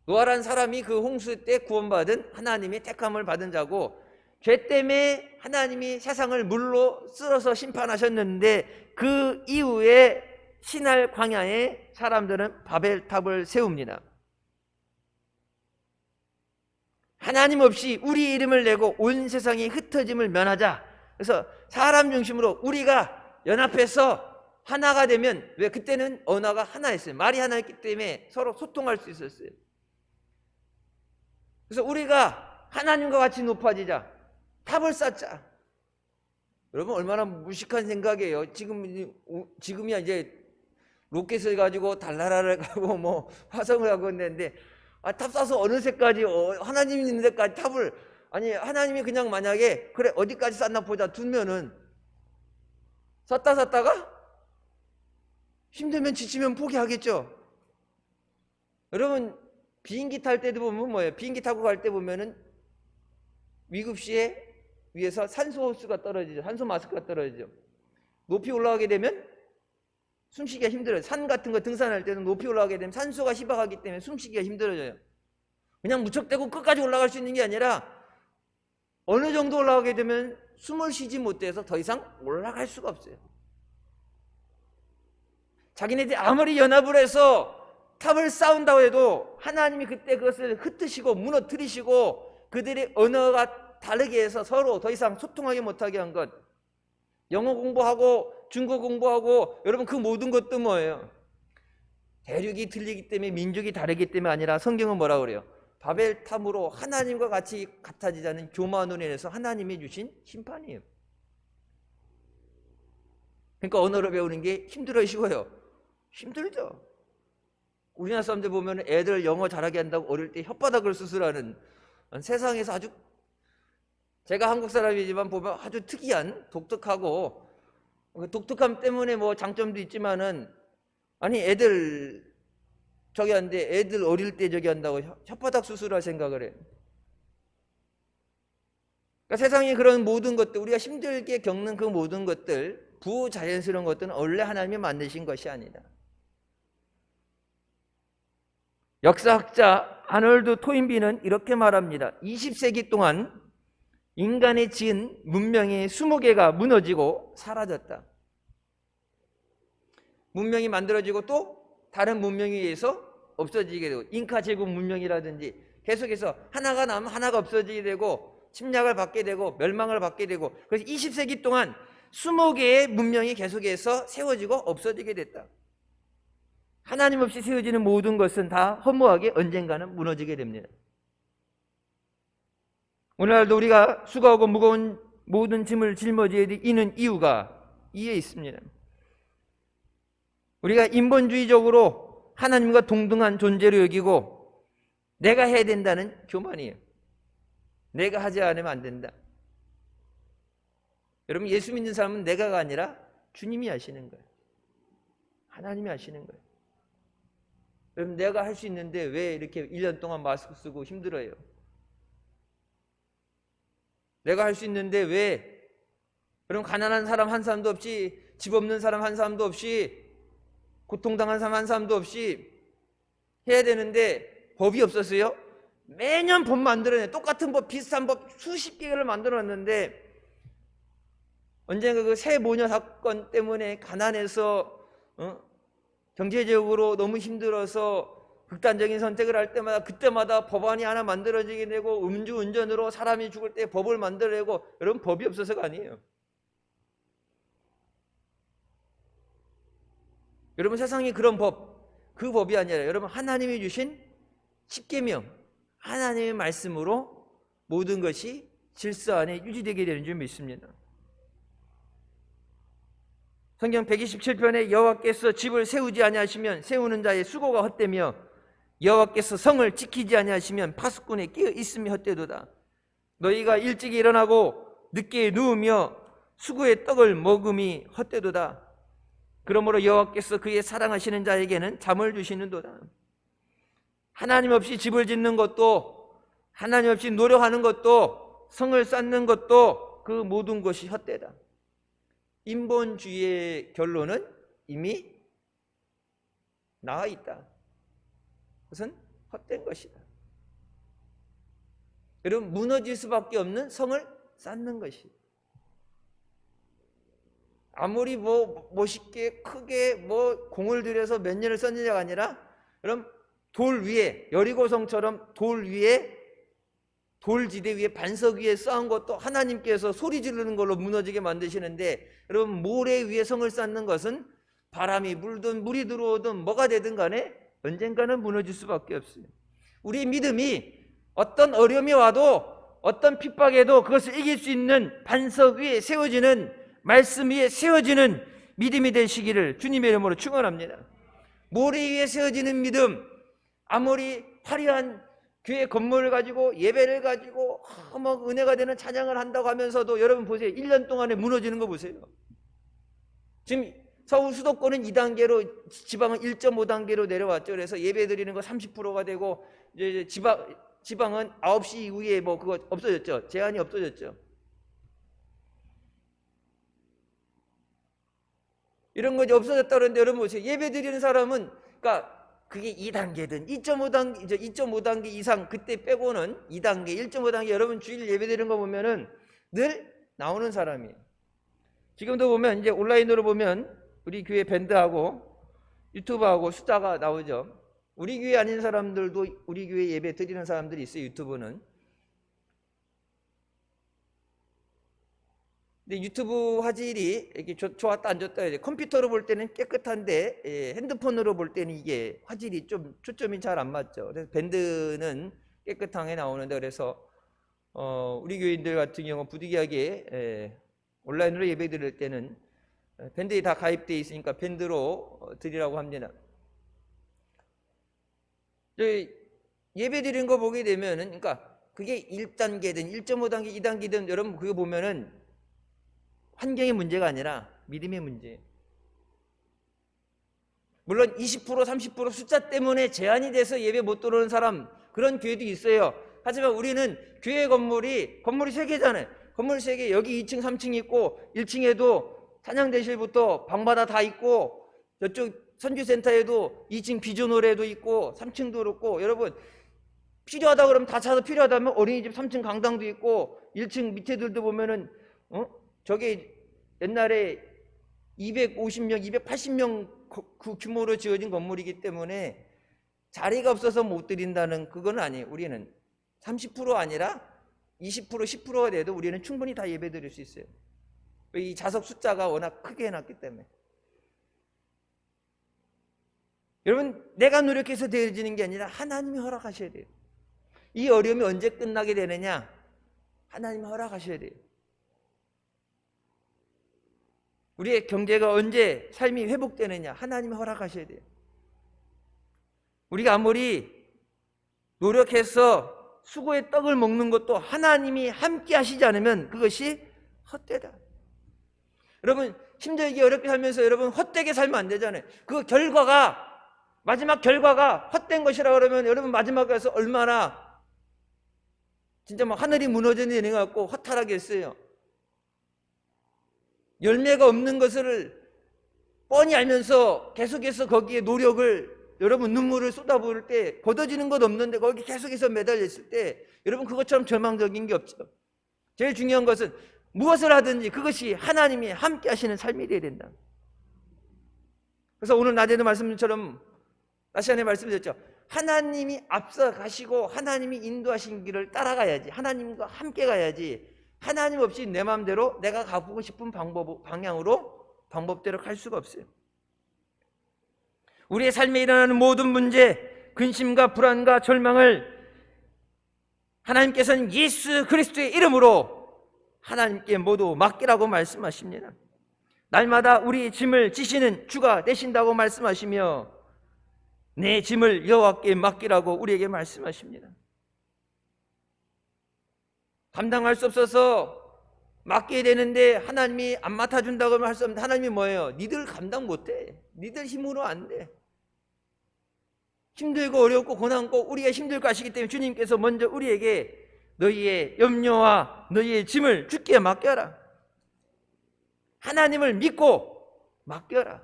노아란 사람이 그 홍수 때 구원받은 하나님의 택함을 받은 자고, 죄 때문에 하나님이 세상을 물로 쓸어서 심판하셨는데 그 이후에 신할 광야에 사람들은 바벨탑을 세웁니다. 하나님 없이 우리 이름을 내고 온 세상이 흩어짐을 면하자. 그래서 사람 중심으로 우리가 연합해서 하나가 되면, 왜? 그때는 언어가 하나였어요. 말이 하나였기 때문에 서로 소통할 수 있었어요. 그래서 우리가 하나님과 같이 높아지자. 탑을 쌓자. 여러분, 얼마나 무식한 생각이에요. 지금이야 이제 로켓을 가지고 달나라를 가고 뭐 화성을 가고 있는데, 탑 쌓아서 어느 새까지, 하나님이 있는 데까지 탑을, 아니 하나님이 그냥 만약에 그래 어디까지 쌓나 보자 두면은 쌓다가 힘들면 지치면 포기하겠죠. 여러분, 비행기 탈 때도 보면 뭐예요? 비행기 타고 갈 때 보면은 위급시에 위에서 산소 호스가 떨어지죠. 산소 마스크가 떨어지죠. 높이 올라가게 되면 숨쉬기가 힘들어요. 산 같은 거 등산할 때는 높이 올라가게 되면 산소가 희박하기 때문에 숨쉬기가 힘들어져요. 그냥 무척대고 끝까지 올라갈 수 있는 게 아니라 어느 정도 올라가게 되면 숨을 쉬지 못해서 더 이상 올라갈 수가 없어요. 자기네들이 아무리 연합을 해서 탑을 쌓은다고 해도 하나님이 그때 그것을 흩으시고 무너뜨리시고 그들의 언어가 다르게 해서 서로 더 이상 소통하지 못하게 한 것. 영어 공부하고 중국어 공부하고, 여러분 그 모든 것도 뭐예요? 대륙이 틀리기 때문에 민족이 다르기 때문에 아니라 성경은 뭐라고 그래요? 바벨탑으로 하나님과 같이 같아지자는 교만으로 인해서 하나님이 주신 심판이에요. 그러니까 언어를 배우는 게 힘들어요, 쉬워요? 힘들죠. 우리나라 사람들 보면 애들 영어 잘하게 한다고 어릴 때 혓바닥을 수술하는, 세상에서 아주, 제가 한국 사람이지만 보면 아주 특이한, 독특하고, 독특함 때문에 뭐 장점도 있지만은, 아니 애들 저기 하는데 애들 어릴 때 저기 한다고 혓바닥 수술할 생각을 해. 그러니까 세상에 그런 모든 것들, 우리가 힘들게 겪는 그 모든 것들, 부자연스러운 것들은 원래 하나님이 만드신 것이 아니다. 역사학자 아놀드 토인비는 이렇게 말합니다. 20세기 동안 인간이 지은 문명의 20개가 무너지고 사라졌다. 문명이 만들어지고 또 다른 문명에 의해서 없어지게 되고, 잉카 제국 문명이라든지 계속해서 하나가 나면 하나가 없어지게 되고 침략을 받게 되고 멸망을 받게 되고, 그래서 20세기 동안 20개의 문명이 계속해서 세워지고 없어지게 됐다. 하나님 없이 세워지는 모든 것은 다 허무하게 언젠가는 무너지게 됩니다. 오늘날도 우리가 수고하고 무거운 모든 짐을 짊어져야 되는 이유가 이에 있습니다. 우리가 인본주의적으로 하나님과 동등한 존재로 여기고 내가 해야 된다는 교만이에요. 내가 하지 않으면 안 된다. 여러분, 예수 믿는 사람은 내가가 아니라 주님이 하시는 거예요. 하나님이 하시는 거예요. 여러분, 내가 할 수 있는데 왜 이렇게 1년 동안 마스크 쓰고 힘들어요? 내가 할 수 있는데 왜 여러분, 가난한 사람 한 사람도 없이, 집 없는 사람 한 사람도 없이, 고통당한 사람 한 사람도 없이 해야 되는데 법이 없었어요? 매년 법 만들어내. 똑같은 법, 비슷한 법 수십 개를 만들어놨는데 언젠가 그 새 모녀 사건 때문에 가난해서 경제적으로 너무 힘들어서 극단적인 선택을 할 때마다 그때마다 법안이 하나 만들어지게 되고, 음주운전으로 사람이 죽을 때 법을 만들어내고. 여러분, 법이 없어서가 아니에요. 여러분, 세상에 그런 법, 그 법이 아니라 여러분, 하나님이 주신 십계명, 하나님의 말씀으로 모든 것이 질서 안에 유지되게 되는 줄 믿습니다. 성경 127편에 여호와께서 집을 세우지 아니하시면 세우는 자의 수고가 헛되며 여호와께서 성을 지키지 아니하시면 파수꾼의 깨어 있음이 헛되도다. 너희가 일찍 일어나고 늦게 누우며 수고의 떡을 먹음이 헛되도다. 그러므로 여호와께서 그의 사랑하시는 자에게는 잠을 주시는도다. 하나님 없이 집을 짓는 것도, 하나님 없이 노력하는 것도, 성을 쌓는 것도, 그 모든 것이 헛되다. 인본주의의 결론은 이미 나와 있다. 그것은 헛된 것이다. 여러분, 무너질 수밖에 없는 성을 쌓는 것이, 아무리 뭐 멋있게 크게 뭐 공을 들여서 몇 년을 썼느냐가 아니라, 그럼 돌 위에, 여리고성처럼 돌 위에, 돌지대 위에, 반석 위에 쌓은 것도 하나님께서 소리 지르는 걸로 무너지게 만드시는데, 여러분, 모래 위에 성을 쌓는 것은 바람이 불든 물이 들어오든 뭐가 되든 간에 언젠가는 무너질 수밖에 없어요. 우리 믿음이 어떤 어려움이 와도, 어떤 핍박에도 그것을 이길 수 있는 반석 위에 세워지는, 말씀 위에 세워지는 믿음이 되시기를 주님의 이름으로 축원합니다. 모래 위에 세워지는 믿음, 아무리 화려한 교회 건물을 가지고 예배를 가지고 막 은혜가 되는 찬양을 한다고 하면서도, 여러분 보세요. 1년 동안에 무너지는 거 보세요. 지금 서울 수도권은 2단계로, 지방은 1.5단계로 내려왔죠. 그래서 예배 드리는 거 30%가 되고, 이제 지방은 9시 이후에 뭐 그거 없어졌죠. 제한이 없어졌죠. 이런 것이 없어졌다 그러는데, 여러분 보세요. 예배 드리는 사람은, 그러니까 그게 2단계든 2.5단계 이상, 그때 빼고는 2단계, 1.5단계, 여러분 주일 예배 드리는 거 보면은 늘 나오는 사람이에요. 지금도 보면 이제 온라인으로 보면 우리 교회 밴드하고 유튜브하고 숫자가 나오죠. 우리 교회 아닌 사람들도 우리 교회 예배 드리는 사람들이 있어요. 유튜브는. 근데 유튜브 화질이 이렇게 좋았다 안 좋다, 컴퓨터로 볼 때는 깨끗한데 핸드폰으로 볼 때는 이게 화질이 좀 초점이 잘 안 맞죠. 그래서 밴드는 깨끗하게 나오는데, 그래서 우리 교인들 같은 경우 부득이하게 온라인으로 예배 드릴 때는 밴드에 다 가입되어 있으니까 밴드로 드리라고 합니다. 예배 드리는 거 보게 되면은, 그러니까 그게 1단계든 1.5단계, 2단계든 여러분 그거 보면은 환경의 문제가 아니라 믿음의 문제예요. 물론 20%, 30% 숫자 때문에 제한이 돼서 예배 못 들어오는 사람, 그런 교회도 있어요. 하지만 우리는 교회 건물이 3개잖아요. 건물 3개, 여기 2층, 3층 있고 1층에도 찬양대실부터 방마다 다 있고, 저쪽 선교센터에도 2층 비전홀에도 있고 3층도 그렇고, 여러분 필요하다 그러면 다 찾아, 필요하다면 어린이집 3층 강당도 있고, 1층 밑에들도 보면은 저게 옛날에 250명, 280명 그 규모로 지어진 건물이기 때문에 자리가 없어서 못 드린다는 그건 아니에요. 우리는 30% 아니라 20%, 10%가 돼도 우리는 충분히 다 예배 드릴 수 있어요. 이 좌석 숫자가 워낙 크게 해놨기 때문에. 여러분, 내가 노력해서 되어지는 게 아니라 하나님이 허락하셔야 돼요. 이 어려움이 언제 끝나게 되느냐? 하나님이 허락하셔야 돼요. 우리의 경제가 언제 삶이 회복되느냐? 하나님이 허락하셔야 돼요. 우리가 아무리 노력해서 수고의 떡을 먹는 것도 하나님이 함께 하시지 않으면 그것이 헛되다. 여러분, 힘들게 어렵게 살면서 여러분 헛되게 살면 안 되잖아요. 그 결과가, 마지막 결과가 헛된 것이라 그러면 여러분 마지막에 가서 얼마나 진짜 막 하늘이 무너지는 일 같고 허탈하겠어요. 열매가 없는 것을 뻔히 알면서 계속해서 거기에 노력을, 여러분 눈물을 쏟아부을 때 걷어지는 것 없는데 거기 계속해서 매달려 있을 때 여러분 그것처럼 절망적인 게 없죠. 제일 중요한 것은 무엇을 하든지 그것이 하나님이 함께 하시는 삶이 되어야 된다. 그래서 오늘 낮에도 말씀처럼 다시 한번 말씀드렸죠. 하나님이 앞서 가시고 하나님이 인도하신 길을 따라가야지, 하나님과 함께 가야지, 하나님 없이 내 마음대로 내가 가고 싶은 방법대로 갈 수가 없어요. 우리의 삶에 일어나는 모든 문제, 근심과 불안과 절망을 하나님께서는 예수 그리스도의 이름으로 하나님께 모두 맡기라고 말씀하십니다. 날마다 우리의 짐을 지시는 주가 되신다고 말씀하시며 내 짐을 여호와께 맡기라고 우리에게 말씀하십니다. 감당할 수 없어서 맡게 되는데 하나님이 안 맡아준다고 할 수 없는데, 하나님이 뭐예요? 니들 감당 못해. 니들 힘으로 안 돼. 힘들고 어렵고 고난고 우리가 힘들고 하시기 때문에 주님께서 먼저 우리에게 너희의 염려와 너희의 짐을 주께 맡겨라. 하나님을 믿고 맡겨라.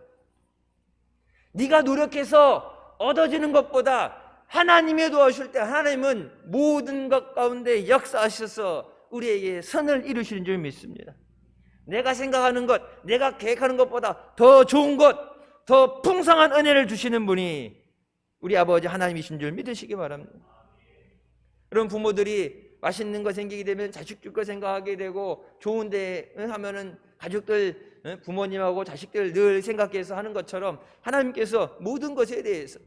네가 노력해서 얻어지는 것보다 하나님의 도와주실 때 하나님은 모든 것 가운데 역사하셔서 우리에게 선을 이루시는 줄 믿습니다. 내가 생각하는 것, 내가 계획하는 것보다 더 좋은 것, 더 풍성한 은혜를 주시는 분이 우리 아버지 하나님이신 줄 믿으시기 바랍니다. 그런 부모들이 맛있는 거 생기게 되면 자식 줄 거 생각하게 되고, 좋은데 하면은 가족들, 부모님하고 자식들 늘 생각해서 하는 것처럼 하나님께서 모든 것에 대해서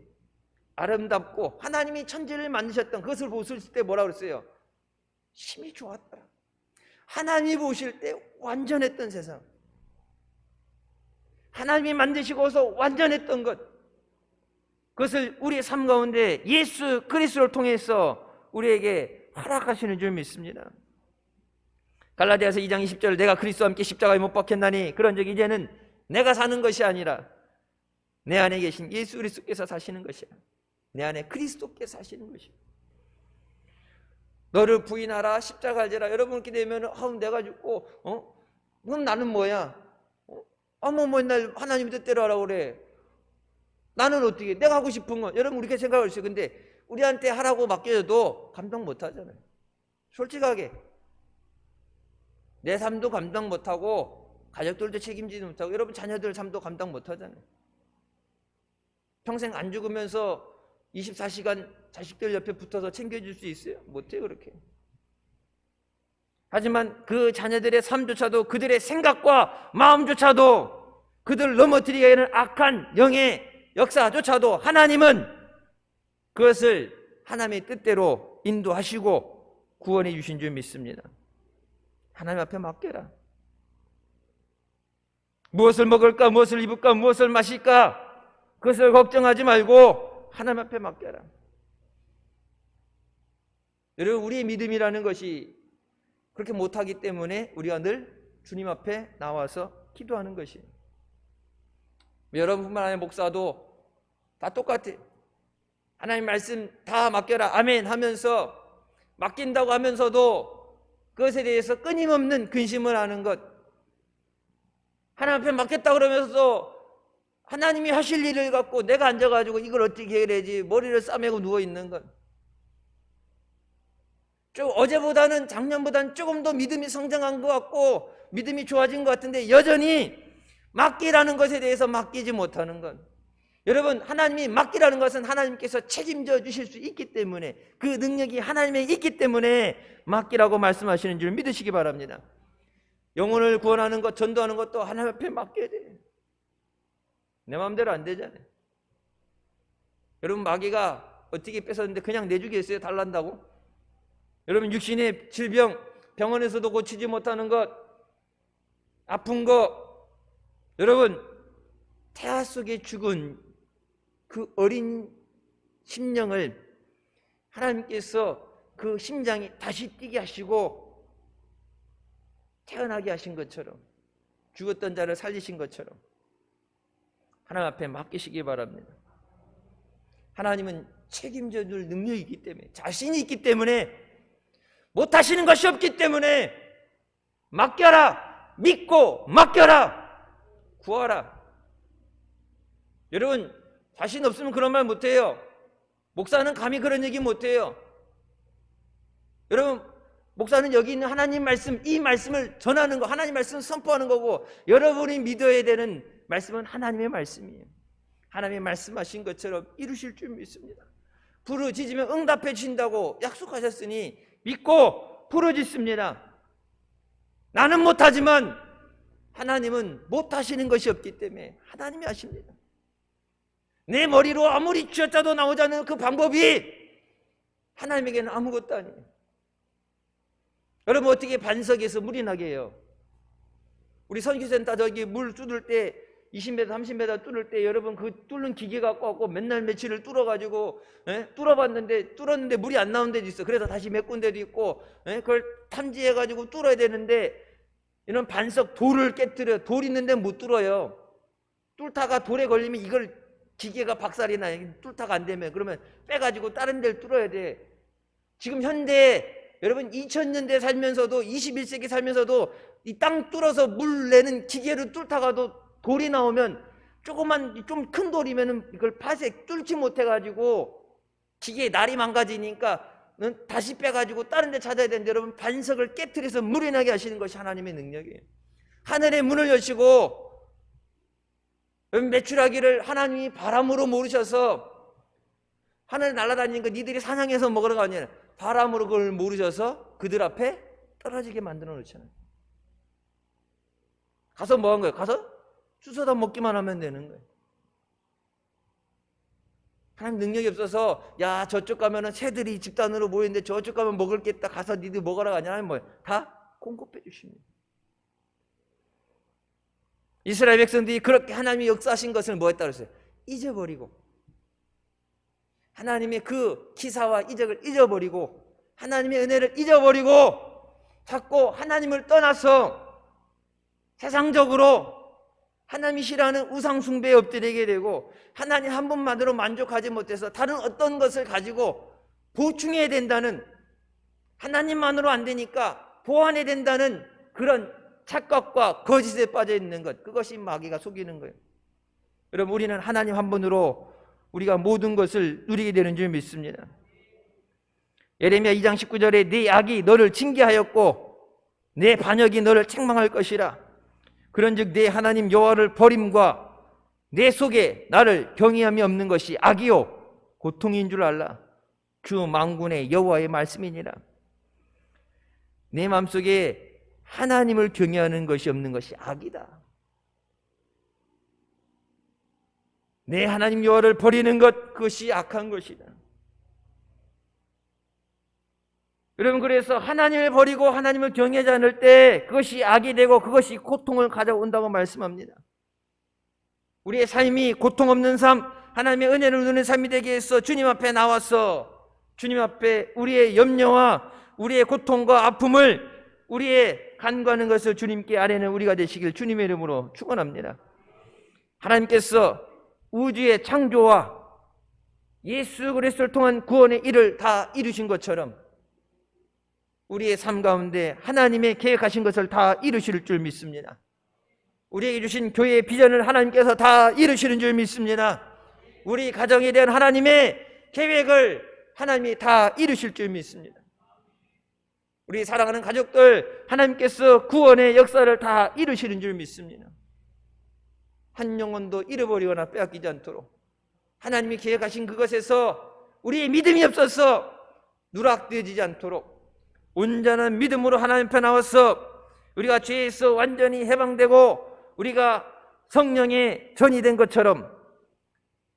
아름답고 하나님이 천지를 만드셨던 그것을 보실 때 뭐라고 그랬어요? 힘이 좋았더라. 하나님이 보실 때 완전했던 세상, 하나님이 만드시고서 완전했던 것, 그것을 우리의 삶 가운데 예수 그리스도를 통해서 우리에게 허락하시는 줄 믿습니다. 갈라디아서 2장 20절, 내가 그리스도와 함께 십자가에 못 박혔나니 그런즉 이제는 내가 사는 것이 아니라 내 안에 계신 예수 그리스도께서 사시는 것이야. 내 안에 그리스도께서 사시는 것이야. 너를 부인하라, 십자가를 지라. 여러분 이렇게 되면 내가 죽고 그럼 나는 뭐야? 뭐 맨날 하나님 뜻대로 하라고 그래. 나는 어떻게, 내가 하고 싶은 건, 여러분 그렇게 생각할 수 있어요. 근데 우리한테 하라고 맡겨줘도 감당 못 하잖아요. 솔직하게 내 삶도 감당 못하고 가족들도 책임지지 못하고 여러분 자녀들 삶도 감당 못하잖아요. 평생 안 죽으면서 24시간 자식들 옆에 붙어서 챙겨줄 수 있어요? 못해요. 그렇게 하지만 그 자녀들의 삶조차도, 그들의 생각과 마음조차도, 그들을 넘어뜨리게 하는 악한 영의 역사조차도 하나님은 그것을 하나님의 뜻대로 인도하시고 구원해 주신 줄 믿습니다. 하나님 앞에 맡겨라. 무엇을 먹을까, 무엇을 입을까, 무엇을 마실까, 그것을 걱정하지 말고 하나님 앞에 맡겨라. 여러분, 우리의 믿음이라는 것이 그렇게 못하기 때문에 우리가 늘 주님 앞에 나와서 기도하는 것이에요. 여러분뿐만 아니라 목사도 다 똑같아요. 하나님 말씀 다 맡겨라 아멘 하면서, 맡긴다고 하면서도 그것에 대해서 끊임없는 근심을 하는 것, 하나님 앞에 맡겼다 그러면서도 하나님이 하실 일을 갖고 내가 앉아가지고 이걸 어떻게 해결해야지 머리를 싸매고 누워있는 것, 좀 어제보다는, 작년보다는 조금 더 믿음이 성장한 것 같고 믿음이 좋아진 것 같은데 여전히 맡기라는 것에 대해서 맡기지 못하는 것. 여러분, 하나님이 맡기라는 것은 하나님께서 책임져 주실 수 있기 때문에, 그 능력이 하나님에 있기 때문에 맡기라고 말씀하시는 줄 믿으시기 바랍니다. 영혼을 구원하는 것, 전도하는 것도 하나님 앞에 맡겨야 돼요. 내 마음대로 안 되잖아요. 여러분, 마귀가 어떻게 뺏었는데 그냥 내주겠어요? 달란다고? 여러분, 육신의 질병, 병원에서도 고치지 못하는 것, 아픈 것, 여러분, 태아 속에 죽은 그 어린 심령을 하나님께서 그 심장이 다시 뛰게 하시고 태어나게 하신 것처럼, 죽었던 자를 살리신 것처럼 하나님 앞에 맡기시기 바랍니다. 하나님은 책임져 줄 능력이 있기 때문에, 자신이 있기 때문에, 못하시는 것이 없기 때문에 맡겨라, 믿고 맡겨라, 구하라. 여러분, 자신 없으면 그런 말 못해요. 목사는 감히 그런 얘기 못해요. 여러분, 목사는 여기 있는 하나님 말씀, 이 말씀을 전하는 거, 하나님 말씀을 선포하는 거고, 여러분이 믿어야 되는 말씀은 하나님의 말씀이에요. 하나님의 말씀하신 것처럼 이루실 줄 믿습니다. 부르짖으면 응답해 주신다고 약속하셨으니 믿고 부르짖습니다. 나는 못하지만 하나님은 못하시는 것이 없기 때문에 하나님이 하십니다. 내 머리로 아무리 쥐어짜도 나오지 않는 그 방법이 하나님에게는 아무것도 아니에요. 여러분, 어떻게 반석에서 물이 나게 해요? 우리 선교센터 저기 물 뚫을 때 20m, 30m 뚫을 때 여러분, 그 뚫는 기계 갖고 왔고 맨날 며칠을 뚫어가지고 뚫었는데 물이 안 나오는 데도 있어. 그래서 다시 메꾼 데도 있고, 그걸 탐지해가지고 뚫어야 되는데, 이런 반석 돌을 깨뜨려. 돌 있는데 못 뚫어요. 뚫다가 돌에 걸리면 이걸 기계가 박살이 나요. 뚫다가 안 되면. 그러면 빼가지고 다른 데를 뚫어야 돼. 지금 현대 여러분, 2000년대 살면서도, 21세기 살면서도 이 땅 뚫어서 물 내는 기계를 뚫다가도 돌이 나오면, 조그만 좀 큰 돌이면은 이걸 파쇄 뚫지 못해가지고 기계의 날이 망가지니까 다시 빼가지고 다른 데 찾아야 되는데, 여러분, 반석을 깨트려서 물이 나게 하시는 것이 하나님의 능력이에요. 하늘의 문을 여시고, 여러분, 메추라기를 하나님이 바람으로 모르셔서, 하늘 날아다니는 거 니들이 사냥해서 먹으러 가냐, 바람으로 그걸 모르셔서 그들 앞에 떨어지게 만들어 놓잖아요. 가서 뭐 한 거예요? 가서 주워다 먹기만 하면 되는 거예요. 하나님 능력이 없어서, 야, 저쪽 가면은 새들이 집단으로 모이는데 저쪽 가면 먹을 게 있다, 가서 니들 먹으러 가냐 하면 뭐예요? 다 공급해 주십니다. 이스라엘 백성들이 그렇게 하나님이 역사하신 것을 뭐 했다 그랬어요? 잊어버리고, 하나님의 그 기사와 이적을 잊어버리고, 하나님의 은혜를 잊어버리고, 자꾸 하나님을 떠나서 세상적으로 하나님이 싫어하는 우상 숭배에 엎드리게 되고, 하나님 한 분만으로 만족하지 못해서 다른 어떤 것을 가지고 보충해야 된다는, 하나님만으로 안 되니까 보완해야 된다는 그런 착각과 거짓에 빠져 있는 것, 그것이 마귀가 속이는 거예요. 여러분, 우리는 하나님 한 분으로 우리가 모든 것을 누리게 되는 줄 믿습니다. 예레미야 2장 19절에 네 악이 너를 징계하였고 내 반역이 너를 책망할 것이라. 그런즉 내 하나님 여호와를 버림과 내 속에 나를 경외함이 없는 것이 악이요 고통인 줄 알라. 주 만군의 여호와의 말씀이니라. 내 마음속에 하나님을 경외하는 것이 없는 것이 악이다. 내 하나님 여호와를 버리는 것, 그것이 악한 것이다. 여러분, 그래서 하나님을 버리고 하나님을 경외하지 않을 때 그것이 악이 되고 그것이 고통을 가져온다고 말씀합니다. 우리의 삶이 고통 없는 삶, 하나님의 은혜를 누리는 삶이 되기 위해서 주님 앞에 나와서 주님 앞에 우리의 염려와 우리의 고통과 아픔을, 우리의 간구하는 것을 주님께 아뢰는 우리가 되시길 주님의 이름으로 축원합니다. 하나님께서 우주의 창조와 예수 그리스도를 통한 구원의 일을 다 이루신 것처럼 우리의 삶 가운데 하나님의 계획하신 것을 다 이루실 줄 믿습니다. 우리에게 주신 교회의 비전을 하나님께서 다 이루시는 줄 믿습니다. 우리 가정에 대한 하나님의 계획을 하나님이 다 이루실 줄 믿습니다. 우리 사랑하는 가족들, 하나님께서 구원의 역사를 다 이루시는 줄 믿습니다. 한 영혼도 잃어버리거나 빼앗기지 않도록 하나님이 계획하신 그것에서 우리의 믿음이 없어서 누락되어지지 않도록 온전한 믿음으로 하나님 앞에 나와서 우리가 죄에서 완전히 해방되고 우리가 성령의 전이 된 것처럼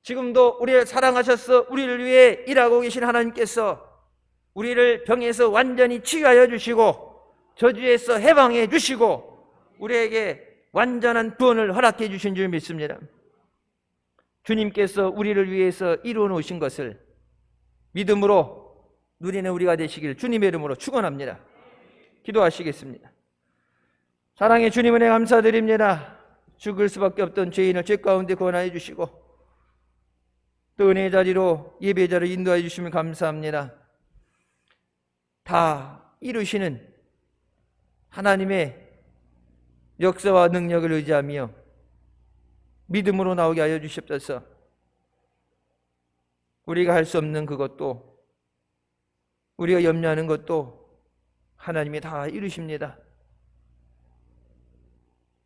지금도 우리를 사랑하셔서 우리를 위해 일하고 계신 하나님께서 우리를 병에서 완전히 치유하여 주시고 저주에서 해방해 주시고 우리에게 완전한 구원을 허락해 주신 줄 믿습니다. 주님께서 우리를 위해서 이루어 놓으신 것을 믿음으로 누리는 우리가 되시길 주님의 이름으로 축원합니다. 기도하시겠습니다. 사랑의 주님, 은혜 감사드립니다. 죽을 수밖에 없던 죄인을 죄 가운데 구원하여 주시고 또 은혜의 자리로 예배자를 인도하여 주시면 감사합니다. 다 이루시는 하나님의 역사와 능력을 의지하며 믿음으로 나오게 하여 주시옵소서. 우리가 할 수 없는 그것도, 우리가 염려하는 것도 하나님이 다 이루십니다.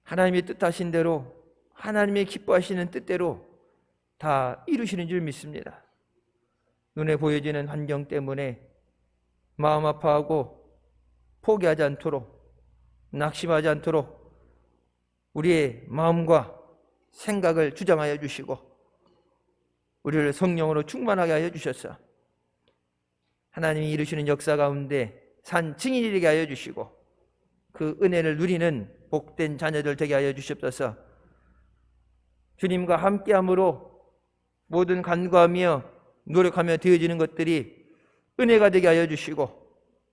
하나님이 뜻하신 대로, 하나님이 기뻐하시는 뜻대로 다 이루시는 줄 믿습니다. 눈에 보여지는 환경 때문에 마음 아파하고 포기하지 않도록, 낙심하지 않도록 우리의 마음과 생각을 주장하여 주시고 우리를 성령으로 충만하게 하여 주셔서 하나님이 이루시는 역사 가운데 산 증인이 되게 하여 주시고 그 은혜를 누리는 복된 자녀들 되게 하여 주시옵소서. 주님과 함께함으로 모든 간구하며 노력하며 되어지는 것들이 은혜가 되게 하여 주시고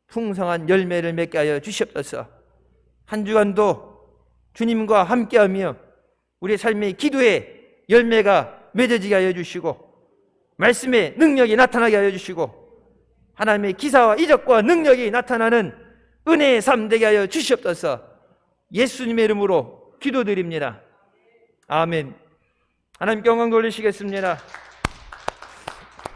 풍성한 열매를 맺게 하여 주시옵소서. 한 주간도 주님과 함께하며 우리의 삶의 기도에 열매가 맺어지게 하여 주시고 말씀의 능력이 나타나게 하여 주시고 하나님의 기사와 이적과 능력이 나타나는 은혜의 삶 되게 하여 주시옵소서. 예수님의 이름으로 기도드립니다. 아멘. 하나님께 영광 돌리시겠습니다.